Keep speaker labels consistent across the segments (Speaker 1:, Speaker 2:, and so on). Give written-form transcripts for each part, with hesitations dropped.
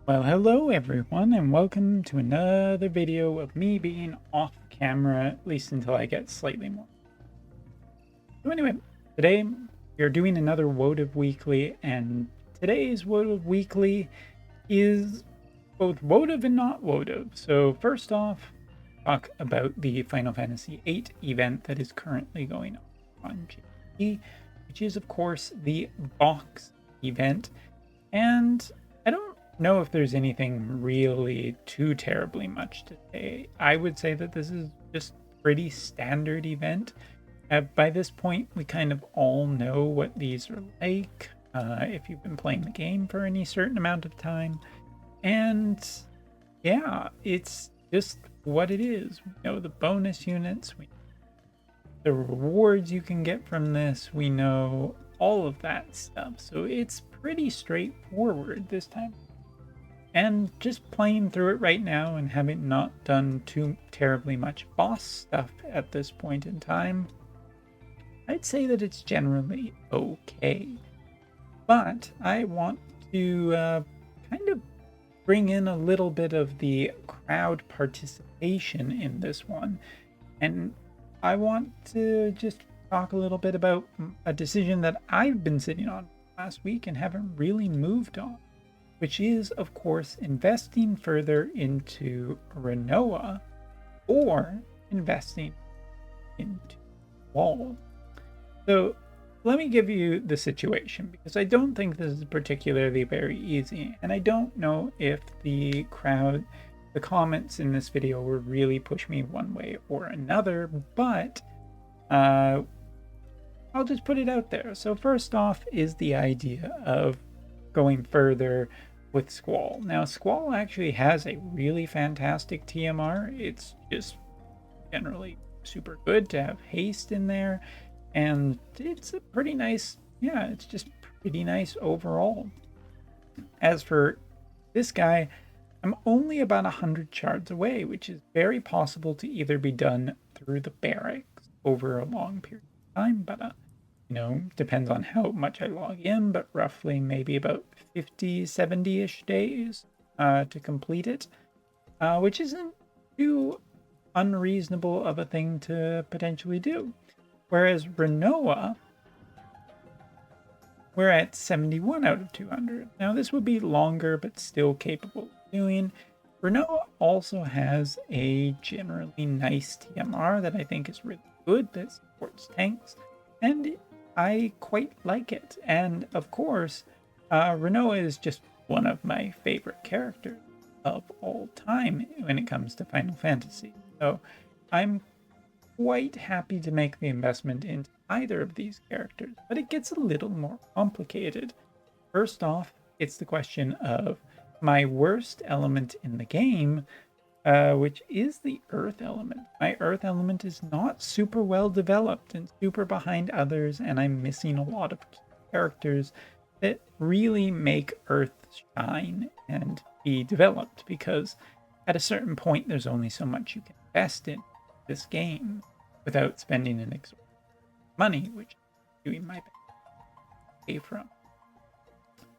Speaker 1: Well, hello everyone, and welcome to another video of me being off camera, at least until I get slightly more. So anyway, today we're doing another Wotv Weekly, and today's Wotv Weekly is both Wotv and not Wotv. So first off, talk about the Final Fantasy VIII event that is currently going on GP, which is of course the box event, and I don't know if there's anything really too terribly much to say. I would say that this is just pretty standard event. By this point, we kind of all know what these are like, if you've been playing the game for any certain amount of time. And yeah, it's just what it is. We know the bonus units, we know the rewards you can get from this, we know all of that stuff. So it's pretty straightforward this time. And just playing through it right now and having not done too terribly much boss stuff at this point in time, I'd say that it's generally okay. But I want to kind of bring in a little bit of the crowd participation in this one. And I want to just talk a little bit about a decision that I've been sitting on last week and haven't really moved on, which is, of course, investing further into Rinoa or investing into Squall. So let me give you the situation, because I don't think this is particularly very easy, and I don't know if the comments in this video will really push me one way or another, but I'll just put it out there. So first off is the idea of going further with Squall. Now, Squall actually has a really fantastic TMR. It's just generally super good to have haste in there, and it's a pretty nice, yeah, it's just pretty nice overall. As for this guy, I'm only about 100 shards away, which is very possible to either be done through the barracks over a long period of time, but depends on how much I log in, but roughly maybe about 50, 70-ish days to complete it, which isn't too unreasonable of a thing to potentially do. Whereas Rinoa, we're at 71 out of 200. Now this would be longer, but still capable of doing. Rinoa also has a generally nice TMR that I think is really good, that supports tanks, and I quite like it. And of course, Rinoa is just one of my favorite characters of all time when it comes to Final Fantasy. So I'm quite happy to make the investment into either of these characters, but it gets a little more complicated. First off, it's the question of my worst element in the game, which is the earth element. My earth element is not super well developed and super behind others, and I'm missing a lot of characters that really make earth shine and be developed, because at a certain point there's only so much you can invest in this game without spending an exorbitant money, which I'm doing my best to pay from.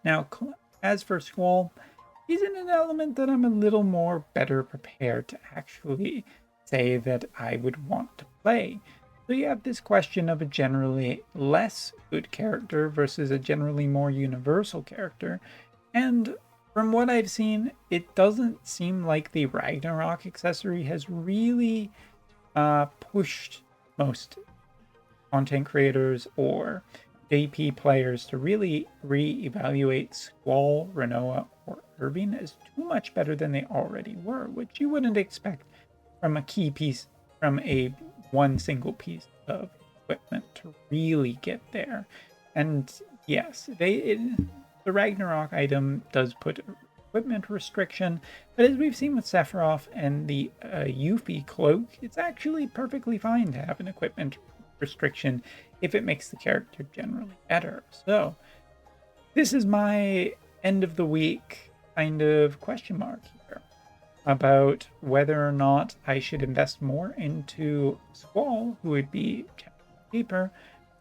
Speaker 1: Now, as for Squall, he's in an element that I'm a little more better prepared to actually say that I would want to play. So you have this question of a generally less good character versus a generally more universal character. And from what I've seen, it doesn't seem like the Ragnarok accessory has really pushed most content creators or JP players to really re-evaluate Squall, Rinoa, or Irving as too much better than they already were, which you wouldn't expect from a key piece, from a one single piece of equipment to really get there. And yes, the Ragnarok item does put equipment restriction, but as we've seen with Sephiroth and the Yuffie cloak, it's actually perfectly fine to have an equipment restriction if it makes the character generally better. So this is my end of the week kind of question mark here about whether or not I should invest more into Squall, who would be cheaper,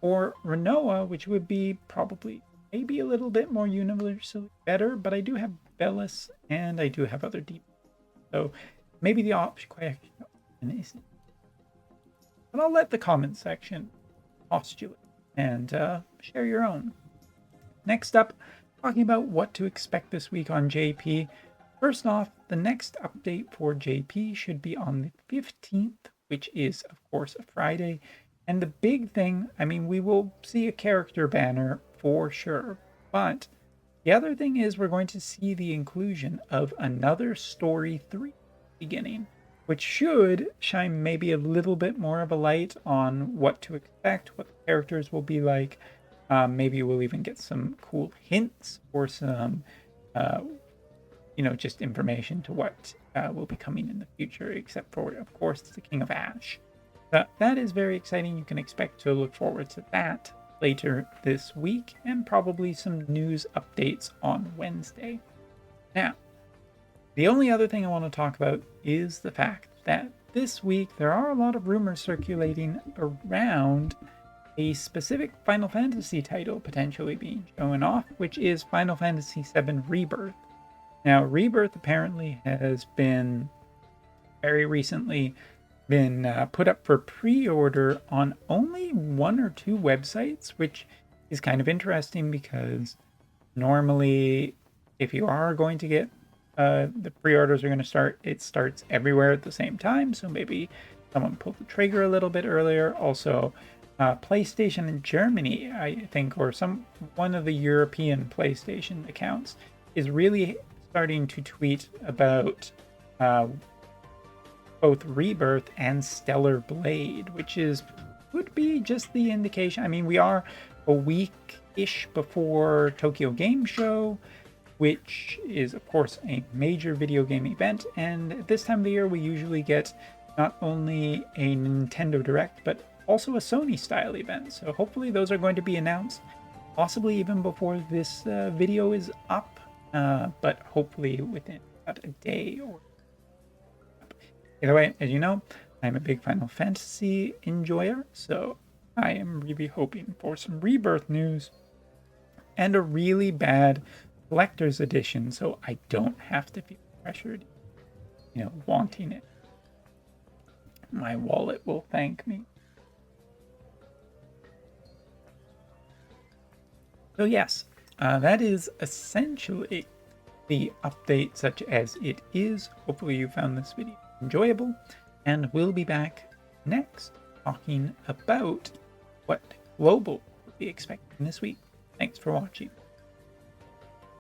Speaker 1: or Rinoa, which would be probably maybe a little bit more universally better, but I do have Bellis and I do have other deep. So maybe the option question is, but I'll let the comment section postulate and share your own. Next up, talking about what to expect this week on JP. First off, the next update for JP should be on the 15th, which is, of course, a Friday. And the big thing, I mean, we will see a character banner for sure, but the other thing is we're going to see the inclusion of another Story 3 beginning, which should shine maybe a little bit more of a light on what to expect, what the characters will be like. Maybe we'll even get some cool hints or some just information to what will be coming in the future, except for, of course, the King of Ash. That is very exciting. You can expect to look forward to that later this week, and probably some news updates on Wednesday. Now, the only other thing I want to talk about is the fact that this week there are a lot of rumors circulating around a specific Final Fantasy title potentially being shown off, which is Final Fantasy VII Rebirth. Now, Rebirth apparently has been very recently been put up for pre-order on only 1 or 2 websites, which is kind of interesting because normally if you are going to get the pre-orders are going to start, it starts everywhere at the same time. So maybe someone pulled the trigger a little bit earlier. Also, PlayStation in Germany, I think, or one of the European PlayStation accounts is really starting to tweet about both Rebirth and Stellar Blade, which would be just the indication. I mean, we are a week-ish before Tokyo Game Show, which is, of course, a major video game event. And at this time of the year, we usually get not only a Nintendo Direct, but also a Sony-style event. So hopefully those are going to be announced, possibly even before this video is up, but hopefully within about a day or. Either way, as you know, I'm a big Final Fantasy enjoyer, so I am really hoping for some Rebirth news and a really bad collector's edition, so I don't have to feel pressured, wanting it. My wallet will thank me. So yes, that is essentially the update such as it is. Hopefully you found this video enjoyable, and we'll be back next talking about what global will be expecting this week. Thanks for watching.